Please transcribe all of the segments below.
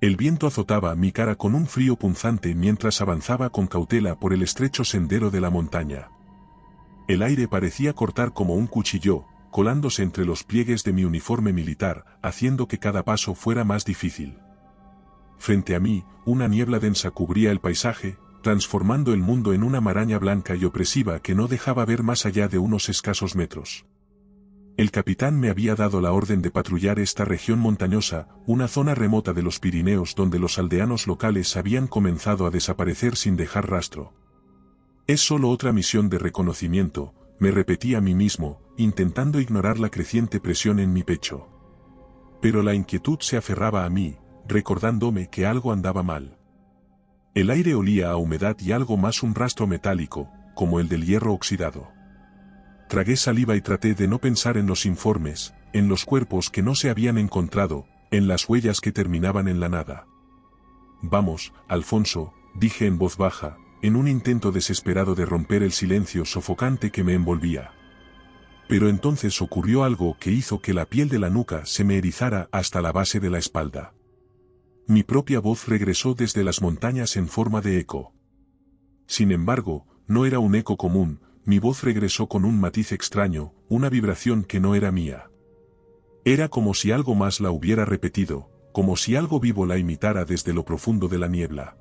El viento azotaba mi cara con un frío punzante mientras avanzaba con cautela por el estrecho sendero de la montaña. El aire parecía cortar como un cuchillo, colándose entre los pliegues de mi uniforme militar, haciendo que cada paso fuera más difícil. Frente a mí, una niebla densa cubría el paisaje, transformando el mundo en una maraña blanca y opresiva que no dejaba ver más allá de unos escasos metros. El capitán me había dado la orden de patrullar esta región montañosa, una zona remota de los Pirineos donde los aldeanos locales habían comenzado a desaparecer sin dejar rastro. Es solo otra misión de reconocimiento, me repetí a mí mismo, intentando ignorar la creciente presión en mi pecho. Pero la inquietud se aferraba a mí, recordándome que algo andaba mal. El aire olía a humedad y algo más un rastro metálico, como el del hierro oxidado. Tragué saliva y traté de no pensar en los informes, en los cuerpos que no se habían encontrado, en las huellas que terminaban en la nada. Vamos, Alfonso, dije en voz baja, en un intento desesperado de romper el silencio sofocante que me envolvía. Pero entonces ocurrió algo que hizo que la piel de la nuca se me erizara hasta la base de la espalda. Mi propia voz regresó desde las montañas en forma de eco. Sin embargo, no era un eco común. Mi voz regresó con un matiz extraño, una vibración que no era mía. Era como si algo más la hubiera repetido, como si algo vivo la imitara desde lo profundo de la niebla.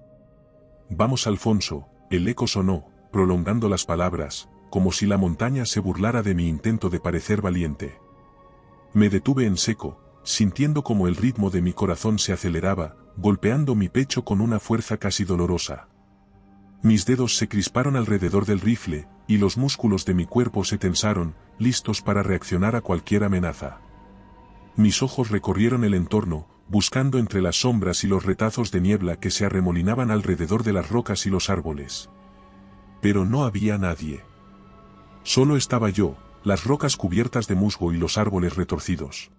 Vamos, Alfonso, el eco sonó, prolongando las palabras, como si la montaña se burlara de mi intento de parecer valiente. Me detuve en seco, sintiendo como el ritmo de mi corazón se aceleraba, golpeando mi pecho con una fuerza casi dolorosa. Mis dedos se crisparon alrededor del rifle, y los músculos de mi cuerpo se tensaron, listos para reaccionar a cualquier amenaza. Mis ojos recorrieron el entorno, buscando entre las sombras y los retazos de niebla que se arremolinaban alrededor de las rocas y los árboles. Pero no había nadie. Solo estaba yo, las rocas cubiertas de musgo y los árboles retorcidos.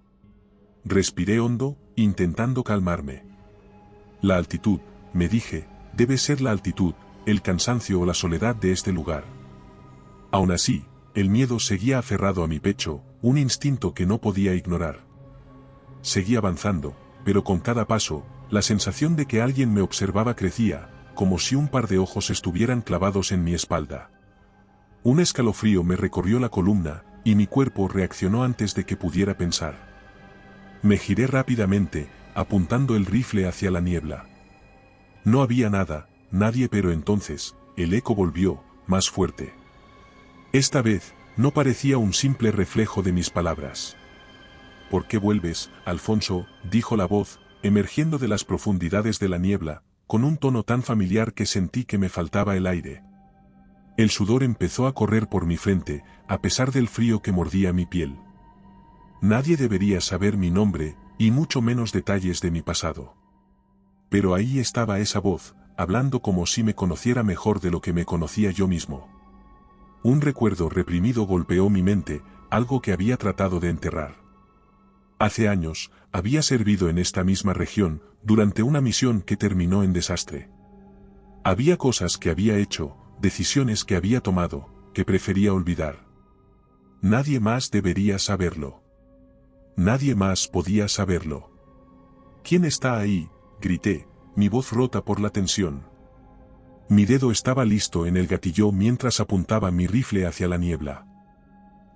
Respiré hondo, intentando calmarme. La altitud, me dije, debe ser la altitud, el cansancio o la soledad de este lugar. Aún así, el miedo seguía aferrado a mi pecho, un instinto que no podía ignorar. Seguí avanzando, pero con cada paso, la sensación de que alguien me observaba crecía, como si un par de ojos estuvieran clavados en mi espalda. Un escalofrío me recorrió la columna, y mi cuerpo reaccionó antes de que pudiera pensar. Me giré rápidamente, apuntando el rifle hacia la niebla. No había nada, nadie, pero entonces, el eco volvió, más fuerte. Esta vez, no parecía un simple reflejo de mis palabras. ¿Por qué vuelves, Alfonso?, dijo la voz, emergiendo de las profundidades de la niebla, con un tono tan familiar que sentí que me faltaba el aire. El sudor empezó a correr por mi frente, a pesar del frío que mordía mi piel. Nadie debería saber mi nombre, y mucho menos detalles de mi pasado. Pero ahí estaba esa voz, hablando como si me conociera mejor de lo que me conocía yo mismo. Un recuerdo reprimido golpeó mi mente, algo que había tratado de enterrar. Hace años, había servido en esta misma región, durante una misión que terminó en desastre. Había cosas que había hecho, decisiones que había tomado, que prefería olvidar. Nadie más debería saberlo. Nadie más podía saberlo. ¿Quién está ahí?, grité, mi voz rota por la tensión. Mi dedo estaba listo en el gatillo mientras apuntaba mi rifle hacia la niebla.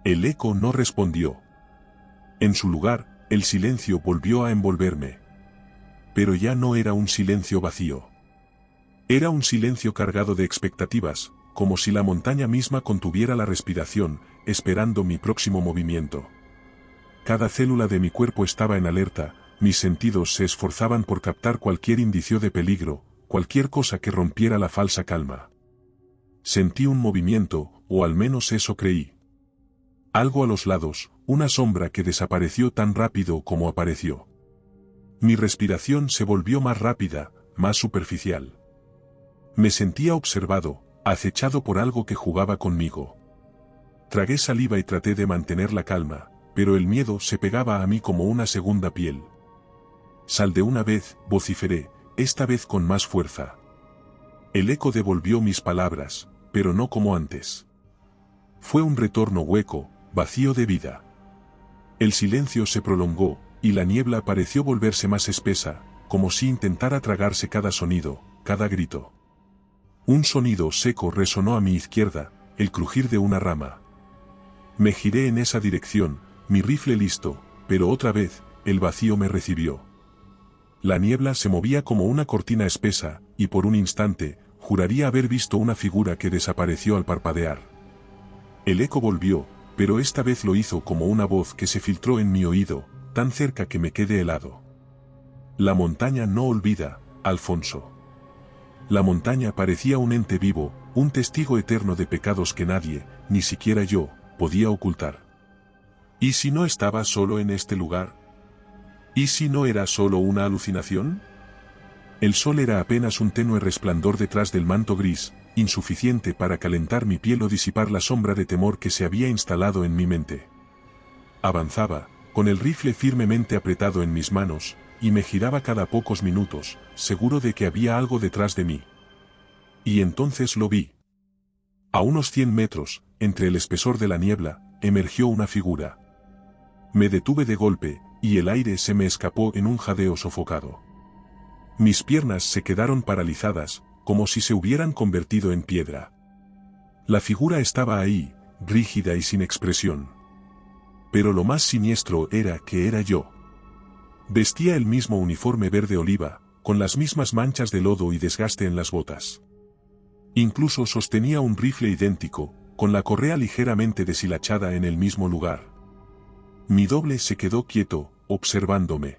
El eco no respondió. En su lugar, el silencio volvió a envolverme. Pero ya no era un silencio vacío. Era un silencio cargado de expectativas, como si la montaña misma contuviera la respiración, esperando mi próximo movimiento. Cada célula de mi cuerpo estaba en alerta, mis sentidos se esforzaban por captar cualquier indicio de peligro, cualquier cosa que rompiera la falsa calma. Sentí un movimiento, o al menos eso creí. Algo a los lados, una sombra que desapareció tan rápido como apareció. Mi respiración se volvió más rápida, más superficial. Me sentía observado, acechado por algo que jugaba conmigo. Tragué saliva y traté de mantener la calma, pero el miedo se pegaba a mí como una segunda piel. Sal de una vez, vociferé, esta vez con más fuerza. El eco devolvió mis palabras, pero no como antes. Fue un retorno hueco, vacío de vida. El silencio se prolongó, y la niebla pareció volverse más espesa, como si intentara tragarse cada sonido, cada grito. Un sonido seco resonó a mi izquierda, el crujir de una rama. Me giré en esa dirección, mi rifle listo, pero otra vez, el vacío me recibió. La niebla se movía como una cortina espesa, y por un instante, juraría haber visto una figura que desapareció al parpadear. El eco volvió, pero esta vez lo hizo como una voz que se filtró en mi oído, tan cerca que me quedé helado. La montaña no olvida, Alfonso. La montaña parecía un ente vivo, un testigo eterno de pecados que nadie, ni siquiera yo, podía ocultar. ¿Y si no estaba solo en este lugar? ¿Y si no era solo una alucinación? El sol era apenas un tenue resplandor detrás del manto gris, insuficiente para calentar mi piel o disipar la sombra de temor que se había instalado en mi mente. Avanzaba, con el rifle firmemente apretado en mis manos, y me giraba cada pocos minutos, seguro de que había algo detrás de mí. Y entonces lo vi. A unos 100 metros, entre el espesor de la niebla, emergió una figura. Me detuve de golpe, y el aire se me escapó en un jadeo sofocado. Mis piernas se quedaron paralizadas, como si se hubieran convertido en piedra. La figura estaba ahí, rígida y sin expresión. Pero lo más siniestro era que era yo. Vestía el mismo uniforme verde oliva, con las mismas manchas de lodo y desgaste en las botas. Incluso sostenía un rifle idéntico, con la correa ligeramente deshilachada en el mismo lugar. Mi doble se quedó quieto, observándome.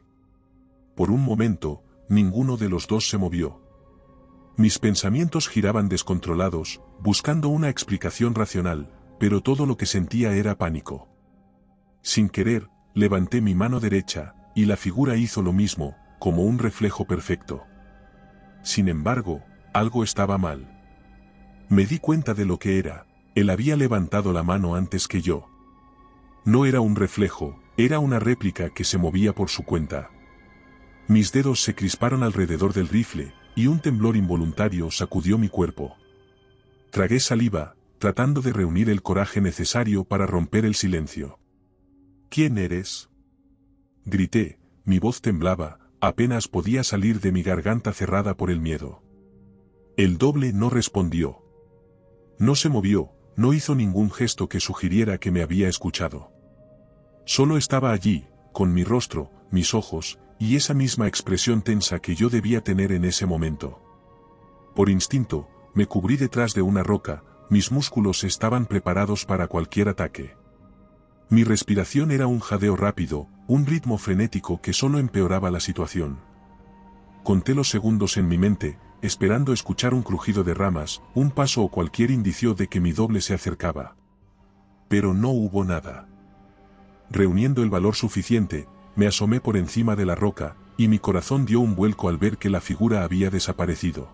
Por un momento, ninguno de los dos se movió. Mis pensamientos giraban descontrolados, buscando una explicación racional, pero todo lo que sentía era pánico. Sin querer, levanté mi mano derecha, y la figura hizo lo mismo, como un reflejo perfecto. Sin embargo, algo estaba mal. Me di cuenta de lo que era, él había levantado la mano antes que yo. No era un reflejo, era una réplica que se movía por su cuenta. Mis dedos se crisparon alrededor del rifle, y un temblor involuntario sacudió mi cuerpo. Tragué saliva, tratando de reunir el coraje necesario para romper el silencio. ¿Quién eres?, grité, mi voz temblaba, apenas podía salir de mi garganta cerrada por el miedo. El doble no respondió. No se movió, no hizo ningún gesto que sugiriera que me había escuchado. Solo estaba allí, con mi rostro, mis ojos, y esa misma expresión tensa que yo debía tener en ese momento. Por instinto, me cubrí detrás de una roca, mis músculos estaban preparados para cualquier ataque. Mi respiración era un jadeo rápido, un ritmo frenético que solo empeoraba la situación. Conté los segundos en mi mente, esperando escuchar un crujido de ramas, un paso o cualquier indicio de que mi doble se acercaba. Pero no hubo nada. Reuniendo el valor suficiente, me asomé por encima de la roca, y mi corazón dio un vuelco al ver que la figura había desaparecido.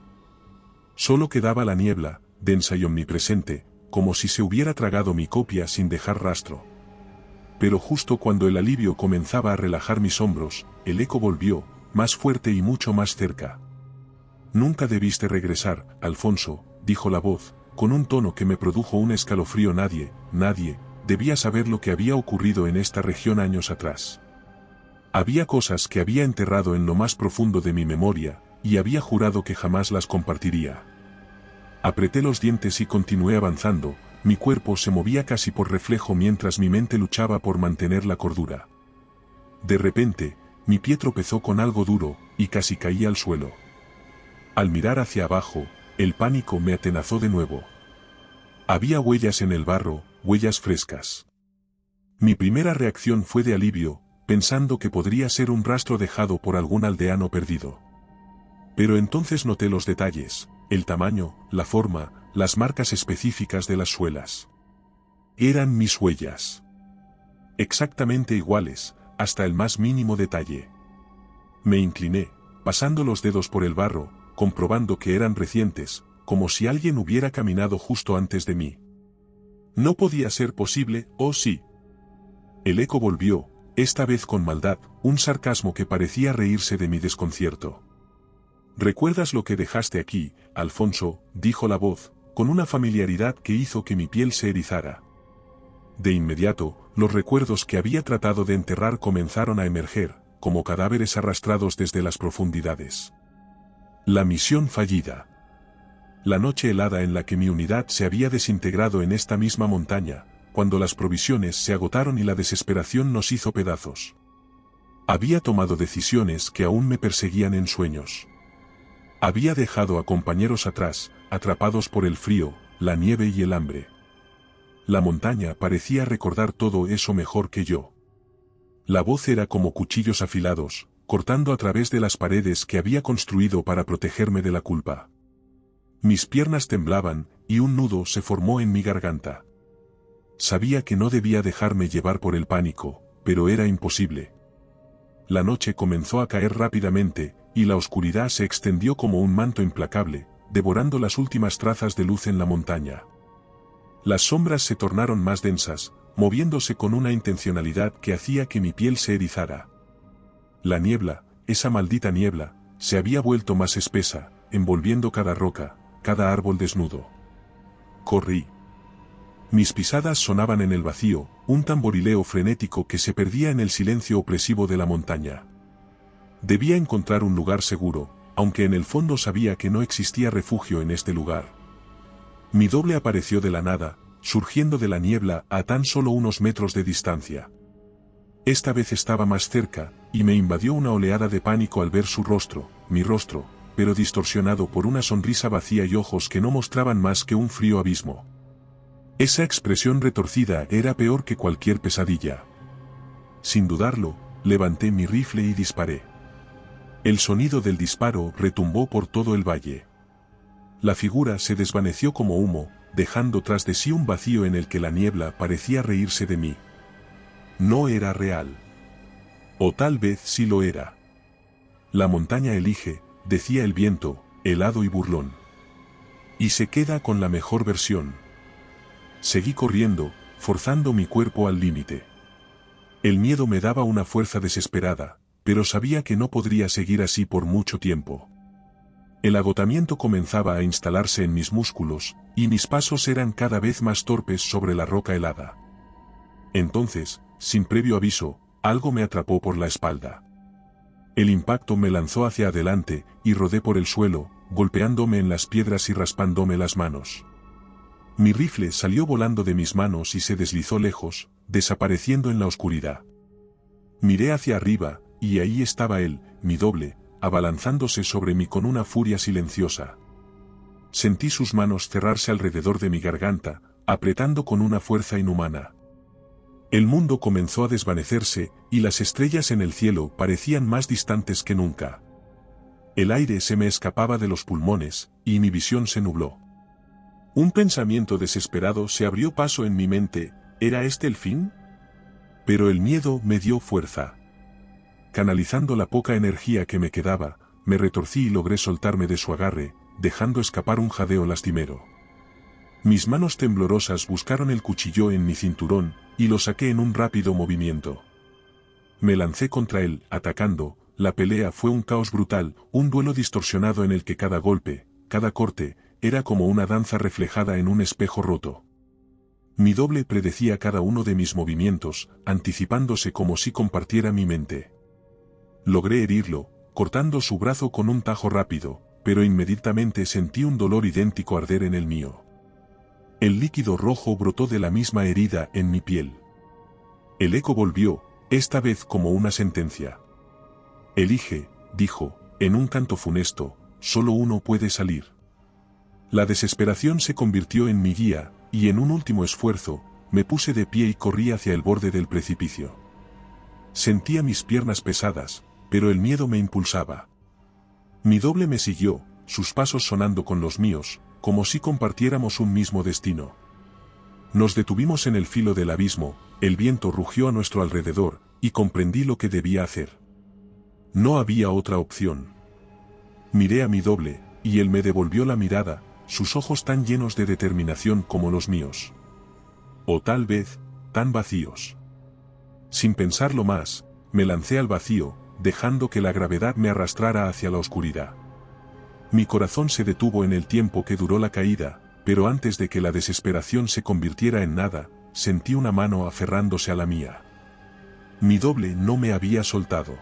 Solo quedaba la niebla, densa y omnipresente, como si se hubiera tragado mi copia sin dejar rastro. Pero justo cuando el alivio comenzaba a relajar mis hombros, el eco volvió, más fuerte y mucho más cerca. «Nunca debiste regresar, Alfonso», dijo la voz, con un tono que me produjo un escalofrío. Nadie debía saber lo que había ocurrido en esta región años atrás. Había cosas que había enterrado en lo más profundo de mi memoria, y había jurado que jamás las compartiría. Apreté los dientes y continué avanzando, mi cuerpo se movía casi por reflejo mientras mi mente luchaba por mantener la cordura. De repente, mi pie tropezó con algo duro, y casi caí al suelo. Al mirar hacia abajo, el pánico me atenazó de nuevo. Había huellas en el barro, huellas frescas. Mi primera reacción fue de alivio, pensando que podría ser un rastro dejado por algún aldeano perdido. Pero entonces noté los detalles, el tamaño, la forma, las marcas específicas de las suelas. Eran mis huellas. Exactamente iguales, hasta el más mínimo detalle. Me incliné, pasando los dedos por el barro, comprobando que eran recientes, como si alguien hubiera caminado justo antes de mí. No podía ser posible, ¿o sí? El eco volvió, esta vez con maldad, un sarcasmo que parecía reírse de mi desconcierto. «¿Recuerdas lo que dejaste aquí, Alfonso?», dijo la voz, con una familiaridad que hizo que mi piel se erizara. De inmediato, los recuerdos que había tratado de enterrar comenzaron a emerger, como cadáveres arrastrados desde las profundidades. La misión fallida. La noche helada en la que mi unidad se había desintegrado en esta misma montaña, cuando las provisiones se agotaron y la desesperación nos hizo pedazos. Había tomado decisiones que aún me perseguían en sueños. Había dejado a compañeros atrás, atrapados por el frío, la nieve y el hambre. La montaña parecía recordar todo eso mejor que yo. La voz era como cuchillos afilados, cortando a través de las paredes que había construido para protegerme de la culpa. Mis piernas temblaban, y un nudo se formó en mi garganta. Sabía que no debía dejarme llevar por el pánico, pero era imposible. La noche comenzó a caer rápidamente, y la oscuridad se extendió como un manto implacable, devorando las últimas trazas de luz en la montaña. Las sombras se tornaron más densas, moviéndose con una intencionalidad que hacía que mi piel se erizara. La niebla, esa maldita niebla, se había vuelto más espesa, envolviendo cada roca, cada árbol desnudo. Corrí. Mis pisadas sonaban en el vacío, un tamborileo frenético que se perdía en el silencio opresivo de la montaña. Debía encontrar un lugar seguro, aunque en el fondo sabía que no existía refugio en este lugar. Mi doble apareció de la nada, surgiendo de la niebla a tan solo unos metros de distancia. Esta vez estaba más cerca, y me invadió una oleada de pánico al ver su rostro, mi rostro, pero distorsionado por una sonrisa vacía y ojos que no mostraban más que un frío abismo. Esa expresión retorcida era peor que cualquier pesadilla. Sin dudarlo, levanté mi rifle y disparé. El sonido del disparo retumbó por todo el valle. La figura se desvaneció como humo, dejando tras de sí un vacío en el que la niebla parecía reírse de mí. No era real. O tal vez sí lo era. La montaña elige, decía el viento, helado y burlón. Y se queda con la mejor versión. Seguí corriendo, forzando mi cuerpo al límite. El miedo me daba una fuerza desesperada, pero sabía que no podría seguir así por mucho tiempo. El agotamiento comenzaba a instalarse en mis músculos, y mis pasos eran cada vez más torpes sobre la roca helada. Entonces, sin previo aviso, algo me atrapó por la espalda. El impacto me lanzó hacia adelante, y rodé por el suelo, golpeándome en las piedras y raspándome las manos. Mi rifle salió volando de mis manos y se deslizó lejos, desapareciendo en la oscuridad. Miré hacia arriba, y ahí estaba él, mi doble, abalanzándose sobre mí con una furia silenciosa. Sentí sus manos cerrarse alrededor de mi garganta, apretando con una fuerza inhumana. El mundo comenzó a desvanecerse, y las estrellas en el cielo parecían más distantes que nunca. El aire se me escapaba de los pulmones, y mi visión se nubló. Un pensamiento desesperado se abrió paso en mi mente, ¿era este el fin? Pero el miedo me dio fuerza. Canalizando la poca energía que me quedaba, me retorcí y logré soltarme de su agarre, dejando escapar un jadeo lastimero. Mis manos temblorosas buscaron el cuchillo en mi cinturón, y lo saqué en un rápido movimiento. Me lancé contra él, atacando. La pelea fue un caos brutal, un duelo distorsionado en el que cada golpe, cada corte, era como una danza reflejada en un espejo roto. Mi doble predecía cada uno de mis movimientos, anticipándose como si compartiera mi mente. Logré herirlo, cortando su brazo con un tajo rápido, pero inmediatamente sentí un dolor idéntico arder en el mío. El líquido rojo brotó de la misma herida en mi piel. El eco volvió, esta vez como una sentencia. Elige, dijo, en un canto funesto, solo uno puede salir. La desesperación se convirtió en mi guía, y en un último esfuerzo, me puse de pie y corrí hacia el borde del precipicio. Sentía mis piernas pesadas, pero el miedo me impulsaba. Mi doble me siguió, sus pasos sonando con los míos, como si compartiéramos un mismo destino. Nos detuvimos en el filo del abismo, el viento rugió a nuestro alrededor, y comprendí lo que debía hacer. No había otra opción. Miré a mi doble, y él me devolvió la mirada, sus ojos tan llenos de determinación como los míos. O tal vez, tan vacíos. Sin pensarlo más, me lancé al vacío, dejando que la gravedad me arrastrara hacia la oscuridad. Mi corazón se detuvo en el tiempo que duró la caída, pero antes de que la desesperación se convirtiera en nada, sentí una mano aferrándose a la mía. Mi doble no me había soltado.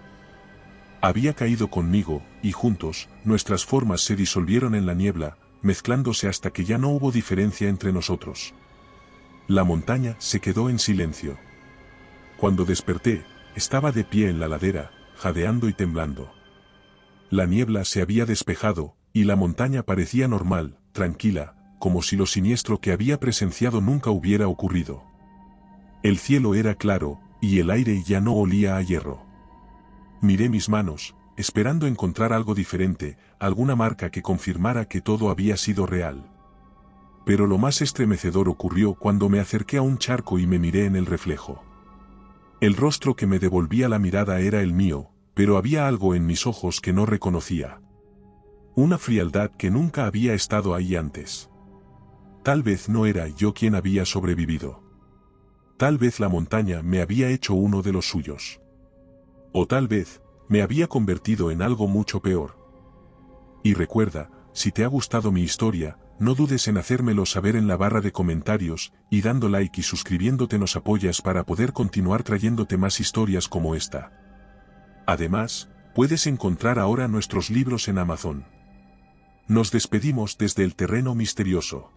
Había caído conmigo, y juntos, nuestras formas se disolvieron en la niebla, mezclándose hasta que ya no hubo diferencia entre nosotros. La montaña se quedó en silencio. Cuando desperté, estaba de pie en la ladera, jadeando y temblando. La niebla se había despejado, y la montaña parecía normal, tranquila, como si lo siniestro que había presenciado nunca hubiera ocurrido. El cielo era claro, y el aire ya no olía a hierro. Miré mis manos, esperando encontrar algo diferente, alguna marca que confirmara que todo había sido real. Pero lo más estremecedor ocurrió cuando me acerqué a un charco y me miré en el reflejo. El rostro que me devolvía la mirada era el mío, pero había algo en mis ojos que no reconocía. Una frialdad que nunca había estado ahí antes. Tal vez no era yo quien había sobrevivido. Tal vez la montaña me había hecho uno de los suyos. O tal vez, me había convertido en algo mucho peor. Y recuerda, si te ha gustado mi historia, no dudes en hacérmelo saber en la barra de comentarios, y dando like y suscribiéndote nos apoyas para poder continuar trayéndote más historias como esta. Además, puedes encontrar ahora nuestros libros en Amazon. Nos despedimos desde el terreno misterioso.